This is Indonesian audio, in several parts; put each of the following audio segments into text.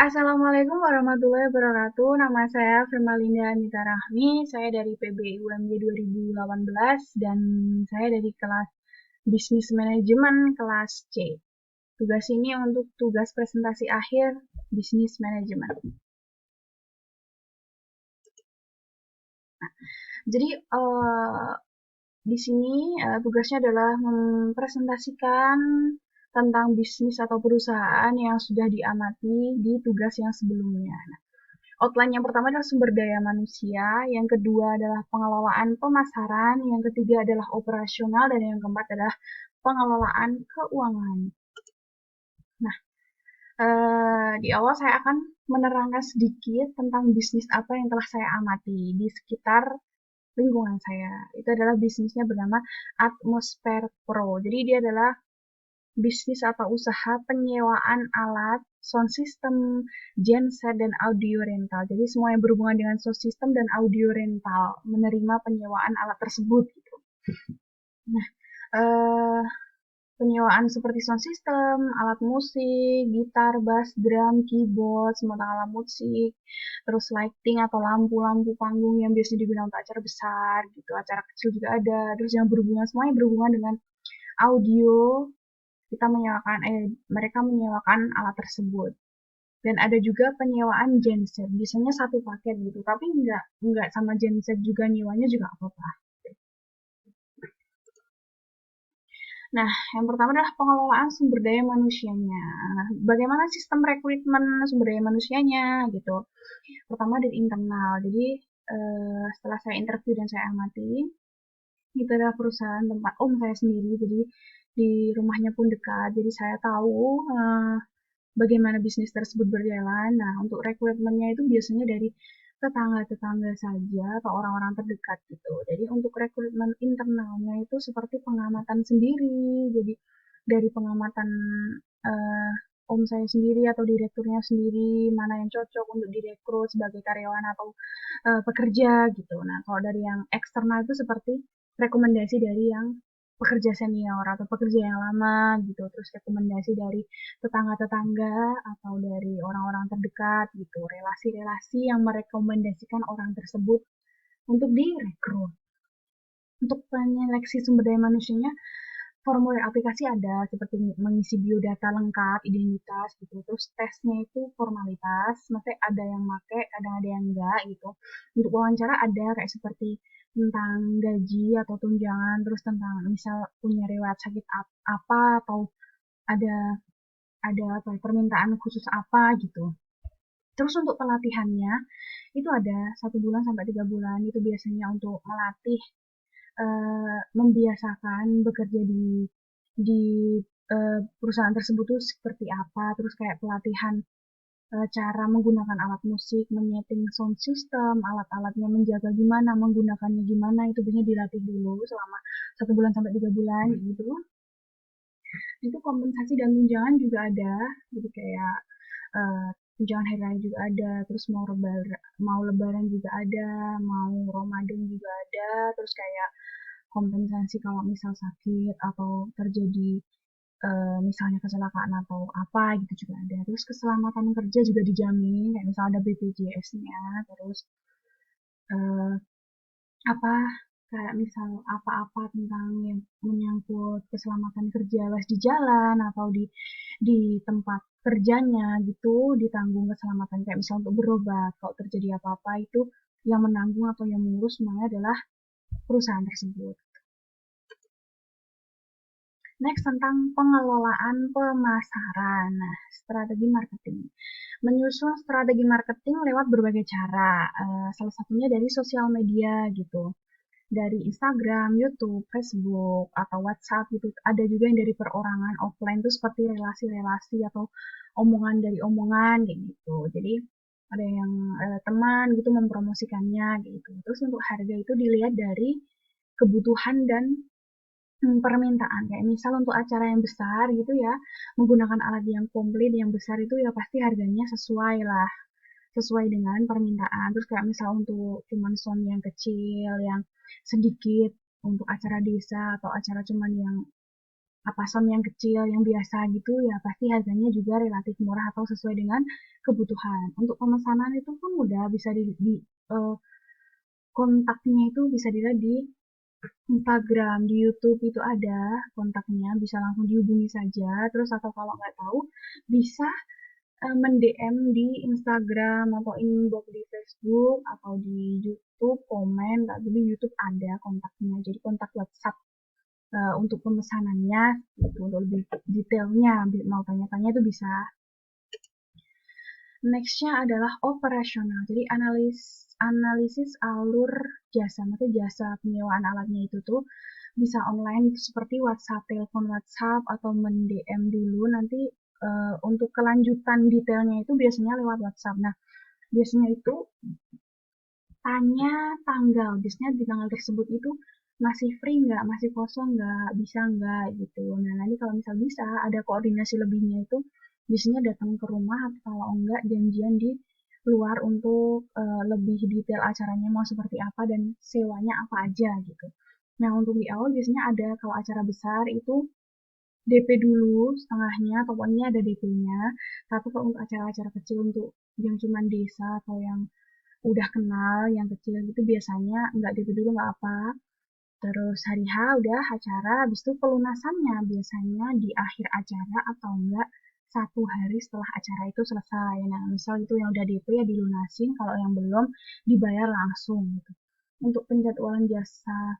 Assalamualaikum warahmatullahi wabarakatuh. Nama saya Firmalinda Anita Rahmi. Saya dari PB UMJ 2018 dan saya dari kelas Bisnis Manajemen kelas C. Tugas ini untuk tugas presentasi akhir Bisnis Manajemen. Jadi di sini tugasnya adalah mempresentasikan tentang bisnis atau perusahaan yang sudah diamati di tugas yang sebelumnya. Outline yang pertama adalah sumber daya manusia, yang kedua adalah pengelolaan pemasaran, yang ketiga adalah operasional, dan yang keempat adalah pengelolaan keuangan. Nah, di awal saya akan menerangkan sedikit tentang bisnis apa yang telah saya amati di sekitar lingkungan saya. Itu adalah bisnisnya bernama Atmosfer Pro. Jadi dia adalah bisnis atau usaha penyewaan alat, sound system, genset, dan audio rental. Jadi semua yang berhubungan dengan sound system dan audio rental menerima penyewaan alat tersebut gitu. Nah, eh, penyewaan seperti sound system, alat musik, gitar, bass, drum, keyboard, semua alat musik, terus lighting atau lampu-lampu panggung yang biasanya digunakan untuk acara besar gitu, acara kecil juga ada, terus yang berhubungan semuanya berhubungan dengan audio, mereka menyewakan alat tersebut. Dan ada juga penyewaan genset, biasanya satu paket gitu, tapi nggak sama genset juga nyewanya juga apa-apa. Nah, yang pertama adalah pengelolaan sumber daya manusianya. Nah, bagaimana sistem rekrutmen sumber daya manusianya gitu. Pertama dari internal. Jadi setelah saya interview dan saya amati, itu adalah perusahaan tempat om saya sendiri. Jadi di rumahnya pun dekat. Jadi saya tahu bagaimana bisnis tersebut berjalan. Nah, untuk rekrutmennya itu biasanya dari tetangga-tetangga saja atau orang-orang terdekat gitu. Jadi untuk rekrutmen internalnya itu seperti pengamatan sendiri. Jadi dari pengamatan eh, om saya sendiri atau direkturnya sendiri mana yang cocok untuk direkrut sebagai karyawan atau pekerja gitu. Nah, kalau dari yang eksternal itu seperti rekomendasi dari yang pekerja senior atau pekerja yang lama gitu, terus rekomendasi dari tetangga-tetangga atau dari orang-orang terdekat gitu, relasi-relasi yang merekomendasikan orang tersebut untuk direkrut. Untuk penyeleksi sumber daya manusianya, formulir aplikasi ada seperti mengisi biodata lengkap, identitas gitu. Terus tesnya itu formalitas, maksudnya ada yang make, kadang ada yang enggak gitu. Untuk wawancara ada kayak seperti tentang gaji atau tunjangan, terus tentang misal punya riwayat sakit apa atau ada apa permintaan khusus apa gitu. Terus untuk pelatihannya itu ada 1 bulan sampai 3 bulan itu biasanya untuk melatih membiasakan bekerja di perusahaan tersebut tuh seperti apa, terus kayak pelatihan cara menggunakan alat musik, menyeting sound system, alat-alatnya menjaga gimana, menggunakannya gimana, itu biasanya dilatih dulu selama 1 bulan sampai 3 bulan gitu. Itu kompensasi dan tunjangan juga ada, jadi kayak tunjangan hari raya juga ada, terus mau lebaran juga ada, mau Ramadan juga ada, terus kayak kompensasi kalau misal sakit atau terjadi misalnya kecelakaan atau apa gitu juga ada. Terus keselamatan kerja juga dijamin, kayak misal ada BPJS-nya, terus eh, apa kayak misal apa-apa tentang yang menyangkut keselamatan kerja les di jalan atau di tempat kerjanya gitu ditanggung keselamatan kayak misal untuk berobat kalau terjadi apa-apa itu yang menanggung atau yang mengurus semuanya adalah perusahaan tersebut. Next tentang pengelolaan pemasaran. Nah, strategi marketing. Menyusun strategi marketing lewat berbagai cara. Salah satunya dari sosial media gitu. Dari Instagram, YouTube, Facebook, atau WhatsApp gitu. Ada juga yang dari perorangan offline tuh seperti relasi-relasi atau omongan dari omongan kayak gitu. Jadi ada yang teman gitu mempromosikannya gitu. Terus untuk harga itu dilihat dari kebutuhan dan permintaan. Kayak misal untuk acara yang besar gitu ya, menggunakan alat yang komplit yang besar itu ya pasti harganya sesuai lah, sesuai dengan permintaan. Terus kayak misal untuk cuman sound yang kecil, yang sedikit untuk acara desa atau acara cuman yang apa sound yang kecil, yang biasa gitu ya pasti harganya juga relatif murah atau sesuai dengan kebutuhan. Untuk pemesanan itu pun mudah, bisa eh, kontaknya itu bisa dilihat di Instagram, di YouTube itu ada kontaknya, bisa langsung dihubungi saja. Terus atau kalau nggak tahu, bisa men-DM di Instagram atau inbox di Facebook atau di YouTube komen. Tapi di YouTube ada kontaknya, jadi kontak WhatsApp untuk pemesanannya, gitu, untuk lebih detailnya, mau tanya-tanya itu bisa. Nextnya adalah operasional, jadi analisis alur jasa, maksudnya jasa penyewaan alatnya itu tuh bisa online seperti WhatsApp, telepon WhatsApp atau men-DM dulu, nanti untuk kelanjutan detailnya itu biasanya lewat WhatsApp. Nah, biasanya itu tanya tanggal, biasanya di tanggal tersebut itu masih free nggak, masih kosong nggak, bisa nggak gitu. Nah, nanti kalau misal bisa ada koordinasi lebihnya itu biasanya datang ke rumah atau kalau enggak janjian di luar untuk lebih detail acaranya mau seperti apa dan sewanya apa aja gitu. Nah, untuk di awal biasanya ada kalau acara besar itu DP dulu setengahnya, pokoknya ada DP-nya. Tapi kalau untuk acara-acara kecil untuk yang cuman desa atau yang udah kenal yang kecil gitu biasanya nggak DP dulu nggak apa. Terus hari H udah acara, habis itu pelunasannya biasanya di akhir acara atau enggak 1 hari setelah acara itu selesai. Nah, misal itu yang udah DP ya dilunasin, kalau yang belum dibayar langsung gitu. Untuk penjadwalan jasa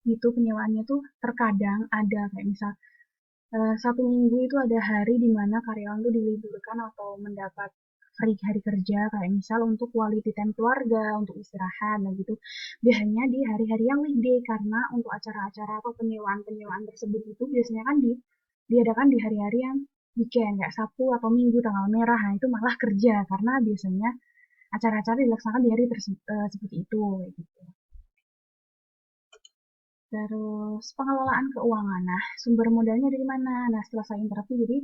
itu penyewaannya tuh terkadang ada kayak misal 1 minggu itu ada hari di mana karyawan tuh diliburkan atau mendapat free hari kerja, kayak misal untuk quality time keluarga, untuk istirahat, nah gitu. Biasanya di hari-hari yang weekday, karena untuk acara-acara atau penyewaan-penyewaan tersebut itu biasanya kan diadakan di hari-hari yang weekend, kayak Sabtu atau Minggu tanggal merah, nah itu malah kerja, karena biasanya acara-acara dilaksanakan di hari seperti itu, kayak gitu. Terus pengelolaan keuangan. Nah, sumber modalnya dari mana? Nah, setelah saya interview, jadi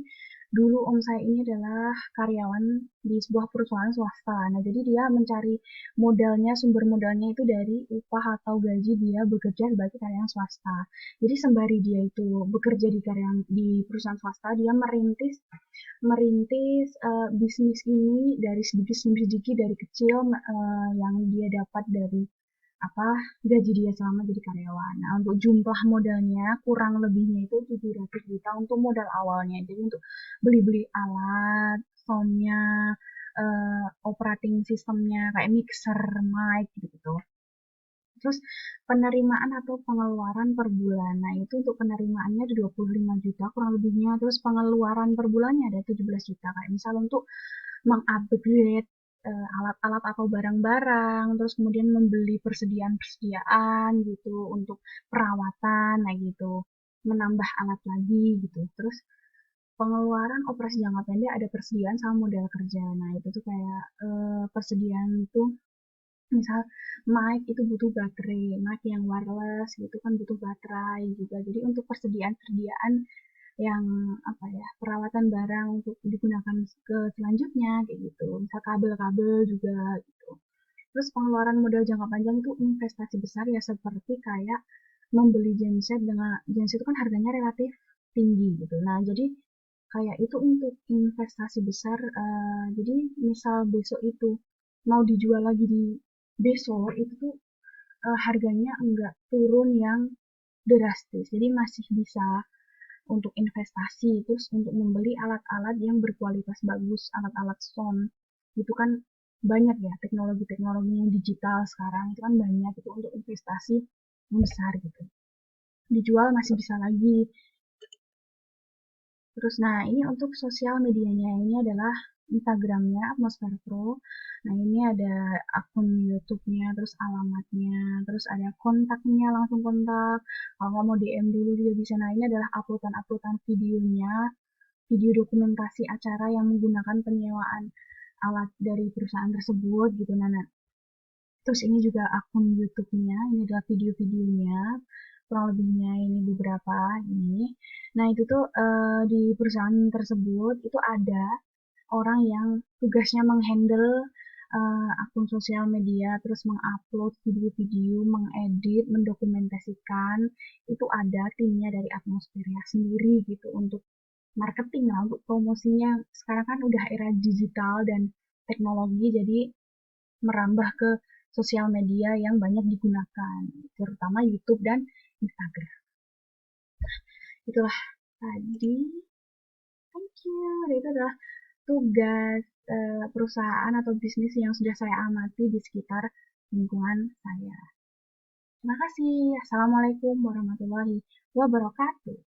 dulu om saya ini adalah karyawan di sebuah perusahaan swasta. Nah, jadi dia mencari modalnya, sumber modalnya itu dari upah atau gaji dia bekerja sebagai karyawan swasta. Jadi sembari dia itu bekerja di perusahaan swasta, dia merintis merintis bisnis ini dari sedikit demi sedikit dari kecil yang dia dapat dari apa gaji dia selama jadi karyawan. Nah, untuk jumlah modalnya kurang lebihnya itu 700 juta untuk modal awalnya. Jadi untuk beli-beli alat, soundnya, operating sistemnya kayak mixer, mic gitu. Terus penerimaan atau pengeluaran per bulan. Nah, itu untuk penerimaannya ada 25 juta kurang lebihnya. Terus pengeluaran per bulannya ada 17 juta. Kayak misal untuk mengupgrade alat-alat atau barang-barang, terus kemudian membeli persediaan-persediaan gitu untuk perawatan, nah gitu, menambah alat lagi gitu. Terus pengeluaran operasi jangka pendek ada persediaan sama modal kerja. Nah itu tuh kayak persediaan itu misal mic itu butuh baterai, mic yang wireless gitu kan butuh baterai juga. Jadi untuk persediaan-persediaan yang apa ya perawatan barang untuk digunakan ke selanjutnya kayak gitu misal kabel-kabel juga gitu. Terus pengeluaran modal jangka panjang itu investasi besar ya seperti kayak membeli genset dengan genset itu kan harganya relatif tinggi gitu. Nah jadi kayak itu untuk investasi besar. Jadi misal besok itu mau dijual lagi di besok itu tuh harganya enggak turun yang drastis. Jadi masih bisa untuk investasi, terus untuk membeli alat-alat yang berkualitas bagus, alat-alat sound. Itu kan banyak ya teknologi-teknologi yang digital sekarang itu kan banyak itu untuk investasi yang besar gitu. Dijual masih bisa lagi. Terus nah ini untuk sosial medianya ini adalah Instagramnya Atmosfer Pro. Nah ini ada akun YouTube-nya, terus alamatnya, terus ada kontaknya langsung kontak. Kalau nggak mau DM dulu juga bisa. Nah ini adalah uploadan-uploadan videonya, video dokumentasi acara yang menggunakan penyewaan alat dari perusahaan tersebut gitu. Nah, terus ini juga akun YouTube-nya, ini adalah video-videonya, kurang lebihnya ini beberapa ini. Nah itu tuh di perusahaan tersebut itu ada orang yang tugasnya menghandle akun sosial media, terus mengupload video-video, mengedit, mendokumentasikan, itu ada timnya dari Atmosfernya sendiri gitu untuk marketing lah, untuk promosinya. Sekarang kan udah era digital dan teknologi, jadi merambah ke sosial media yang banyak digunakan, terutama YouTube dan Instagram. Itulah tadi. Thank you. Dan itu adalah tugas perusahaan atau bisnis yang sudah saya amati di sekitar lingkungan saya. Terima kasih. Assalamualaikum warahmatullahi wabarakatuh.